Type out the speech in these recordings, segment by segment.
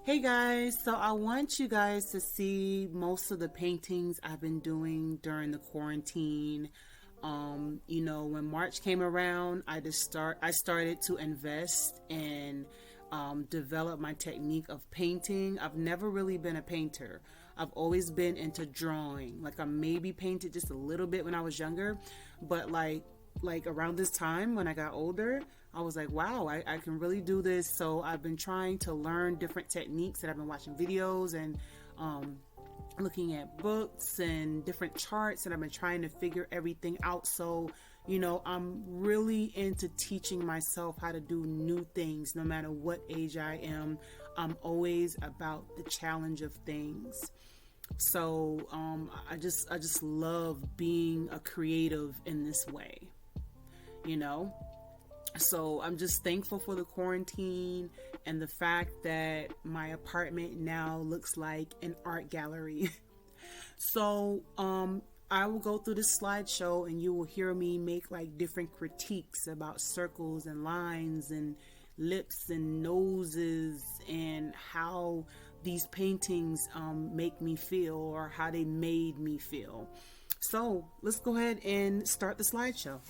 Hey guys, so I want you guys to see most of the paintings I've been doing during the quarantine. When March came around, I started to invest and develop my technique of painting. I've never really been a painter. I've always been into drawing. Like I maybe painted just a little bit when I was younger, but like around this time when I got older, I was like, wow, I can really do this. So I've been trying to learn different techniques, that I've been watching videos and looking at books and different charts, and I've been trying to figure everything out. So, I'm really into teaching myself how to do new things no matter what age I am. I'm always about the challenge of things. So I just love being a creative in this way, you know? So I'm just thankful for the quarantine and the fact that my apartment now looks like an art gallery. So I will go through this slideshow and you will hear me make like different critiques about circles and lines and lips and noses and how these paintings make me feel, or how they made me feel. So let's go ahead and start the slideshow.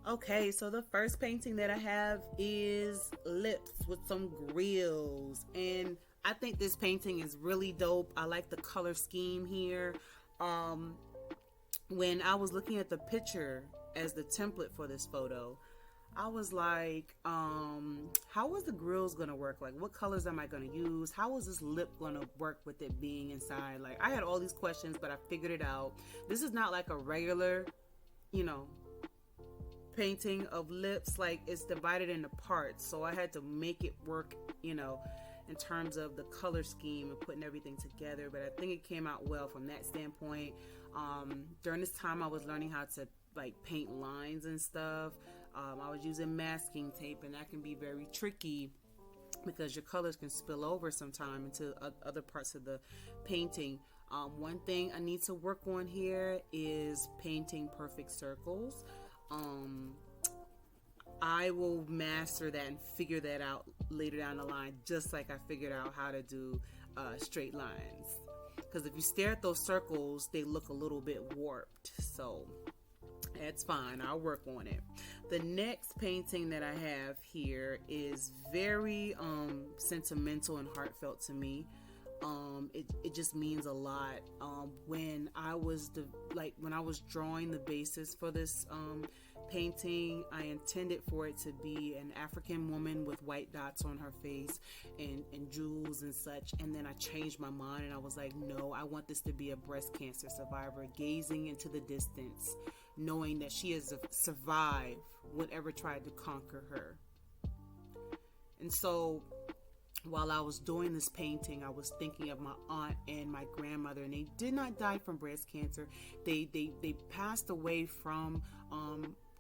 Okay, so the first painting that I have is lips with some grills, and I think this painting is really dope. I like the color scheme here. When I was looking at the picture as the template for this photo, I was like, how is the grills gonna work? Like, what colors am I gonna use? How is this lip gonna work with it being inside? Like, I had all these questions, but I figured it out. This is not like a regular, painting of lips. Like, it's divided into parts, so I had to make it work, in terms of the color scheme and putting everything together. But I think it came out well from that standpoint. During this time, I was learning how to like paint lines and stuff. I was using masking tape, and that can be very tricky because your colors can spill over sometime into other parts of the painting. One thing I need to work on here is painting perfect circles. I will master that and figure that out later down the line, just like I figured out how to do straight lines. Because if you stare at those circles, they look a little bit warped. So that's fine. I'll work on it. The next painting that I have here is very sentimental and heartfelt to me. It just means a lot. When I was drawing the basis for this painting, I intended for it to be an African woman with white dots on her face and jewels and such. And then I changed my mind and I was like, no, I want this to be a breast cancer survivor gazing into the distance, knowing that she has survived whatever tried to conquer her. And so while I was doing this painting, I was thinking of my aunt and my grandmother, and they did not die from breast cancer. They passed away from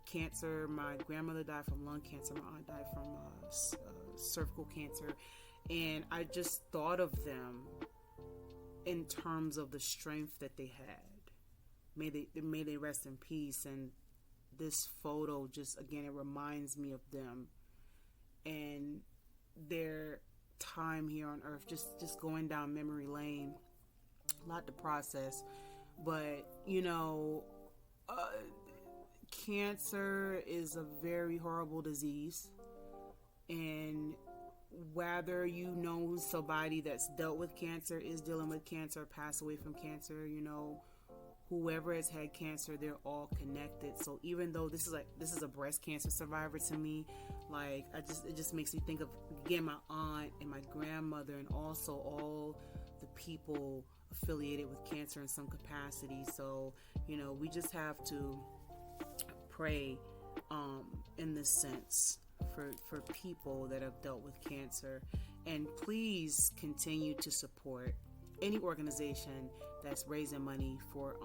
cancer. My grandmother died from lung cancer. My aunt died from cervical cancer. And I just thought of them in terms of the strength that they had. May they rest in peace. And this photo just, again, it reminds me of them and their time here on earth, just going down memory lane. A lot to process, but cancer is a very horrible disease, and whether somebody that's dealt with cancer, is dealing with cancer, passed away from cancer, whoever has had cancer, they're all connected. So even though this is a breast cancer survivor to me, like it just makes me think of, again, my aunt and my grandmother, and also all the people affiliated with cancer in some capacity. So we just have to pray in this sense for people that have dealt with cancer, and please continue to support any organization that's raising money for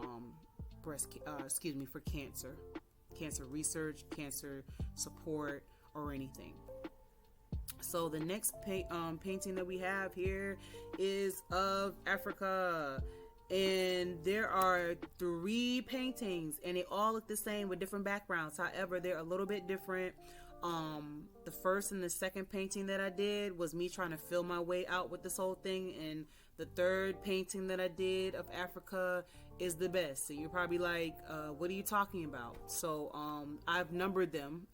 for cancer research, cancer support, or anything. So the next painting that we have here is of Africa, and there are 3 paintings, and they all look the same with different backgrounds. However, they're a little bit different. The first and the second painting that I did was me trying to feel my way out with this whole thing, and the third painting that I did of Africa is the best. So you're probably like, what are you talking about? So I've numbered them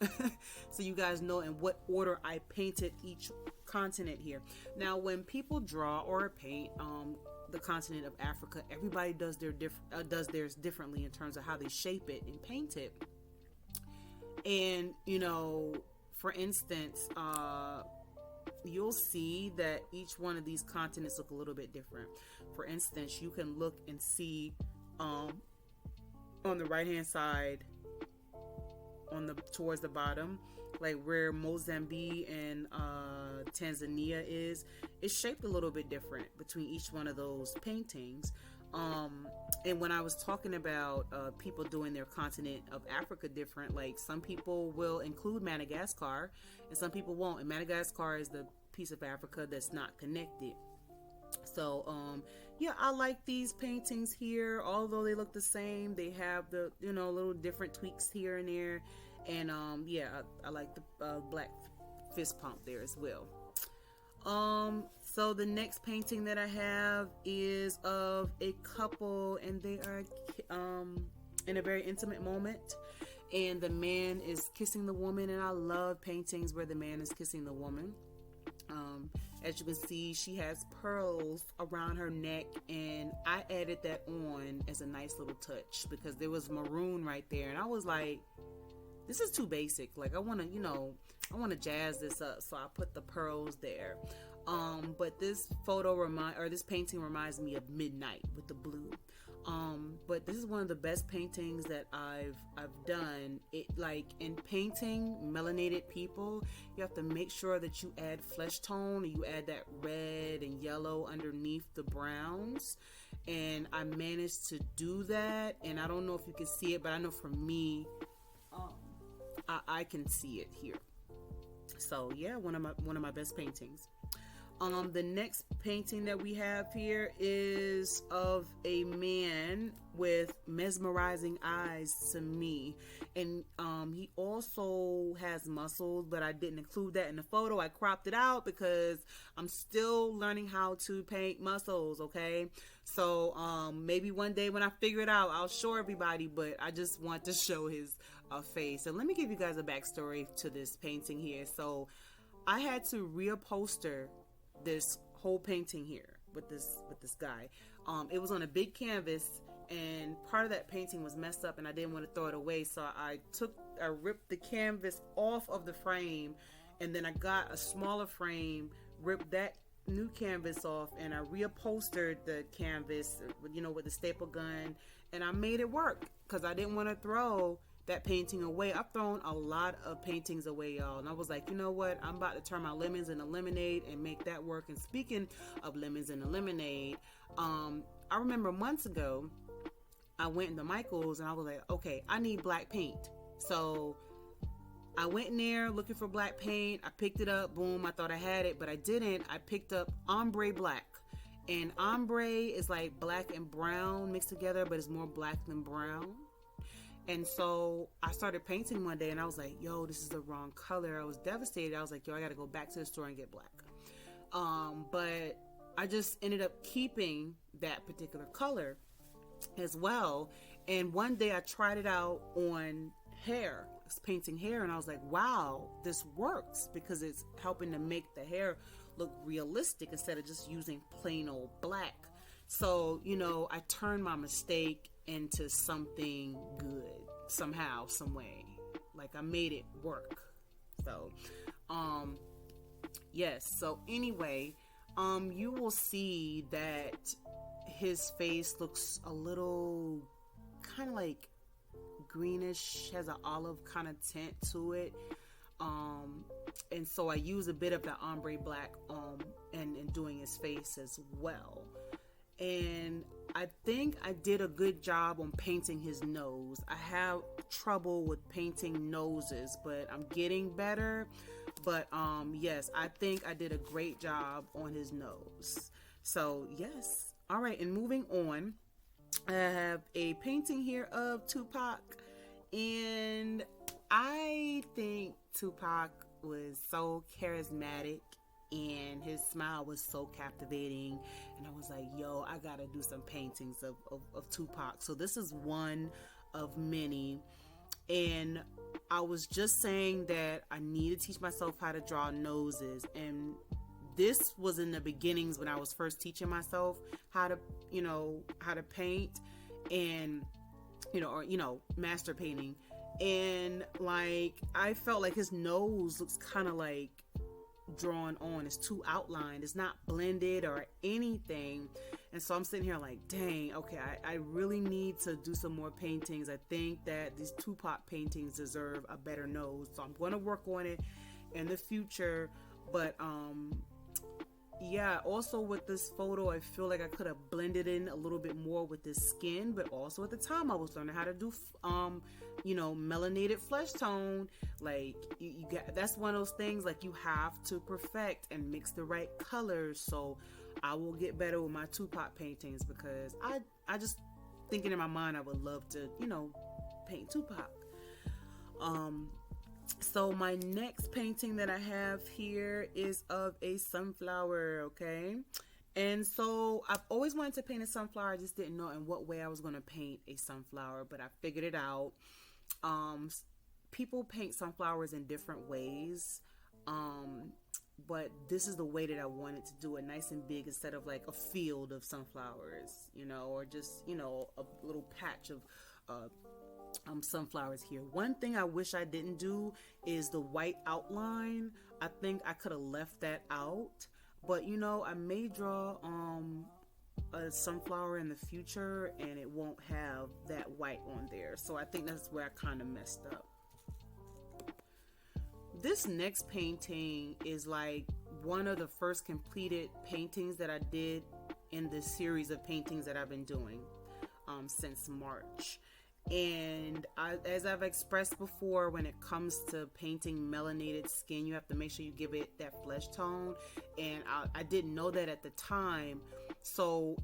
so you guys know in what order I painted each continent here. Now when people draw or paint the continent of Africa, everybody does theirs differently in terms of how they shape it and paint it. And for instance, you'll see that each one of these continents look a little bit different. For instance, you can look and see on the right hand side, towards the bottom, like where Mozambique and Tanzania is, it's shaped a little bit different between each one of those paintings. And when I was talking about people doing their continent of Africa different, like some people will include Madagascar and some people won't. And Madagascar is the piece of Africa that's not connected. So yeah, I like these paintings here. Although they look the same, they have the little different tweaks here and there. And yeah, I like the black fist pump there as well. So the next painting that I have is of a couple, and they are in a very intimate moment, and the man is kissing the woman. And I love paintings where the man is kissing the woman. As you can see, she has pearls around her neck, and I added that on as a nice little touch because there was maroon right there, and I was like, this is too basic. Like I want to jazz this up, so I put the pearls there. But this this painting reminds me of midnight with the blue. But this is one of the best paintings that I've done. It, like, in painting melanated people, you have to make sure that you add flesh tone, and you add that red and yellow underneath the browns. And I managed to do that, and I don't know if you can see it, but I know for me, I can see it here. So yeah, one of my best paintings. The next painting that we have here is of a man with mesmerizing eyes to me, and he also has muscles, but I didn't include that in the photo. I cropped it out because I'm still learning how to paint muscles. Okay, so maybe one day when I figure it out, I'll show everybody, but I just want to show his face. And let me give you guys a backstory to this painting here. So I had to reupholster this whole painting here with this guy. It was on a big canvas, and part of that painting was messed up, and I didn't want to throw it away, so I ripped the canvas off of the frame, and then I got a smaller frame, ripped that new canvas off, and I reupholstered the canvas with the staple gun, and I made it work because I didn't want to throw that painting away. I've thrown a lot of paintings away, y'all, and I was like, you know what, I'm about to turn my lemons into lemonade and make that work. And speaking of lemons into lemonade, I remember months ago I went into Michael's and I was like, okay, I need black paint. So I went in there looking for black paint. I picked it up, boom, I thought I had it, but I didn't. I picked up ombre black, and ombre is like black and brown mixed together, but it's more black than brown. And so I started painting one day, and I was like, yo, this is the wrong color. I was devastated. I was like, yo, I got to go back to the store and get black. But I just ended up keeping that particular color as well. And one day I tried it out on hair. I was painting hair, and I was like, wow, this works because it's helping to make the hair look realistic instead of just using plain old black. So, I turned my mistake into something good somehow, some way. Like I made it work. So yes, so anyway, you will see that his face looks a little kind of like greenish, has an olive kind of tint to it, and so I use a bit of the ombre black and doing his face as well. And I think I did a good job on painting his nose. I have trouble with painting noses, but I'm getting better. But yes, I think I did a great job on his nose. So yes. All right, and moving on, I have a painting here of Tupac, and I think Tupac was so charismatic and his smile was so captivating, and I was like, yo, I gotta do some paintings of Tupac. So this is one of many, and I was just saying that I need to teach myself how to draw noses, and this was in the beginnings when I was first teaching myself how to, how to paint, and master painting. And like, I felt like his nose looks kind of like drawn on. It's too outlined. It's not blended or anything. And so I'm sitting here like, dang, okay, I really need to do some more paintings. I think that these Tupac paintings deserve a better nose. So I'm going to work on it in the future. But yeah, also with this photo, I feel like I could have blended in a little bit more with the skin, but also at the time I was learning how to do melanated flesh tone. Like you got, that's one of those things, like you have to perfect and mix the right colors. So I will get better with my Tupac paintings, because I just thinking in my mind I would love to paint Tupac. So my next painting that I have here is of a sunflower, okay? And so I've always wanted to paint a sunflower. I just didn't know in what way I was going to paint a sunflower, but I figured it out. People paint sunflowers in different ways, but this is the way that I wanted to do it, nice and big, instead of like a field of sunflowers, or just, a little patch of sunflowers here. One thing I wish I didn't do is the white outline. I think I could have left that out, but I may draw a sunflower in the future and it won't have that white on there. So I think that's where I kind of messed up. This next painting is like one of the first completed paintings that I did in this series of paintings that I've been doing since March. And as I've expressed before, when it comes to painting melanated skin, you have to make sure you give it that flesh tone. And I didn't know that at the time. So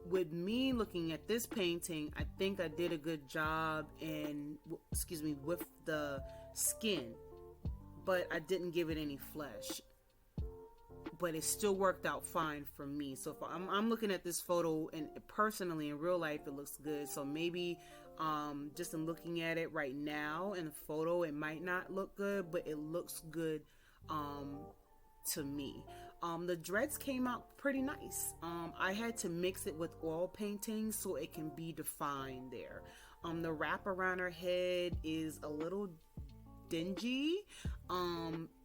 with me looking at this painting, I think I did a good job with the skin, but I didn't give it any flesh. But it still worked out fine for me. So if I'm looking at this photo, and personally in real life it looks good. So maybe just in looking at it right now in the photo, it might not look good, but it looks good to me. The dreads came out pretty nice. I had to mix it with oil painting so it can be defined there. The wrap around her head is a little dingy,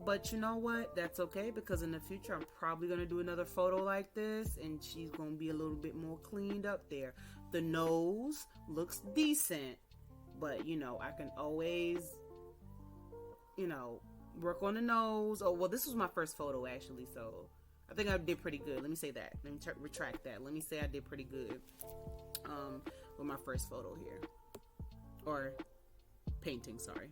but you know what, that's okay, because in the future I'm probably going to do another photo like this and she's going to be a little bit more cleaned up there. The nose looks decent, but I can always work on the nose. Oh well, this was my first photo actually, so I think I did pretty good. Let me say that. Let me retract that. Let me say I did pretty good with my first photo here, or painting, sorry.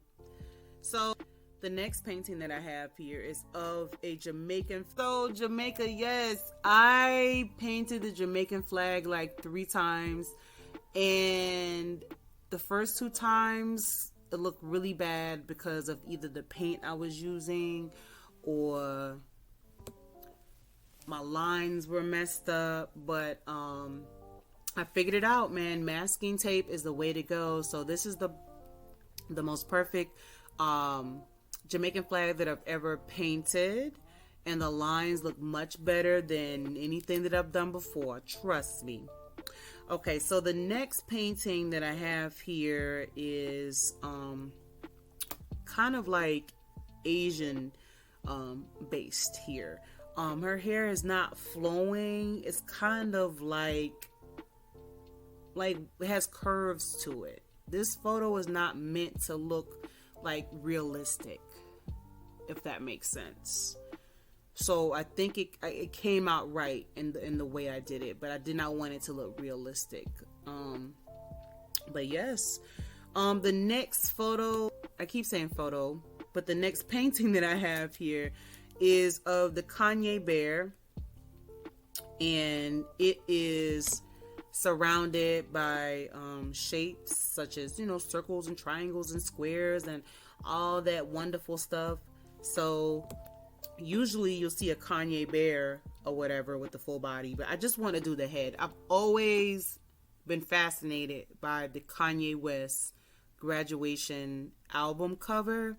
So the next painting that I have here is of a Jamaican. So Jamaica, yes, I painted the Jamaican flag like 3 times, and the first 2 times it looked really bad because of either the paint I was using or my lines were messed up. But I figured it out, man. Masking tape is the way to go. So this is the most perfect Jamaican flag that I've ever painted, and the lines look much better than anything that I've done before, trust me. Okay, so the next painting that I have here is kind of like Asian based here. Her hair is not flowing. It's kind of like it has curves to it. This photo is not meant to look like realistic, if that makes sense. So I think it came out right in the way I did it, but I did not want it to look realistic. But yes, the next photo, I keep saying photo, but the next painting that I have here is of the Kanye Bear, and it is surrounded by shapes such as circles and triangles and squares, and all that wonderful stuff. So usually you'll see a Kanye Bear or whatever with the full body, but I just want to do the head. I've always been fascinated by the Kanye West graduation album cover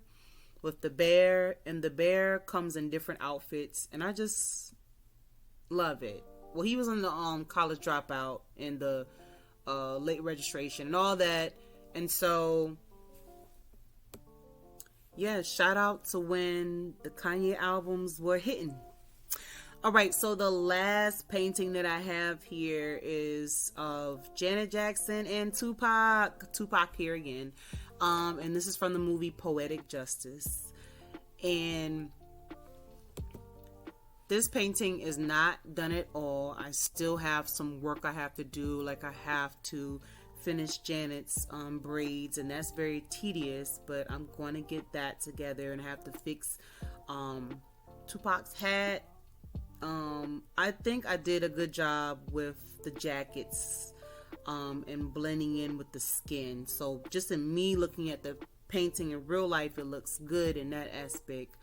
with the bear, and the bear comes in different outfits, and I just love it. Well, he was in the college dropout and the late registration and all that, and so yeah, shout out to when the Kanye albums were hitting. All right, so the last painting that I have here is of Janet Jackson and Tupac. Tupac here again. And this is from the movie Poetic Justice. And this painting is not done at all. I still have some work I have to do. Like I have to finish Janet's braids, and that's very tedious, but I'm going to get that together, and I have to fix Tupac's hat. I think I did a good job with the jackets and blending in with the skin. So just in me looking at the painting in real life, it looks good in that aspect.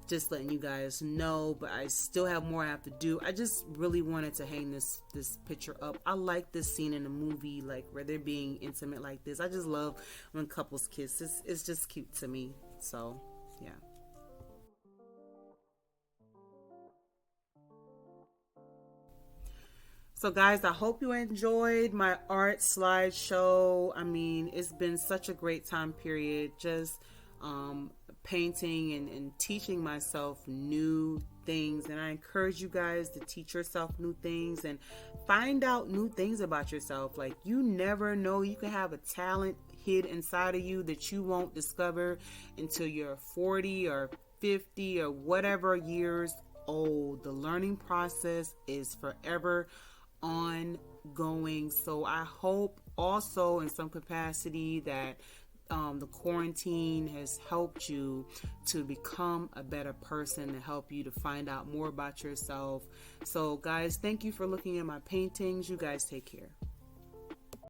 Just letting you guys know, but I still have more I have to do. I just really wanted to hang this picture up. I like this scene in the movie, like where they're being intimate like this. I just love when couples kiss. It's just cute to me. So yeah. So guys, I hope you enjoyed my art slideshow. I mean, it's been such a great time period, just painting and teaching myself new things. And I encourage you guys to teach yourself new things and find out new things about yourself. Like, you never know, you can have a talent hid inside of you that you won't discover until you're 40 or 50 or whatever years old. The learning process is forever ongoing. So I hope also in some capacity that the quarantine has helped you to become a better person, to help you to find out more about yourself. So guys, thank you for looking at my paintings. You guys take care.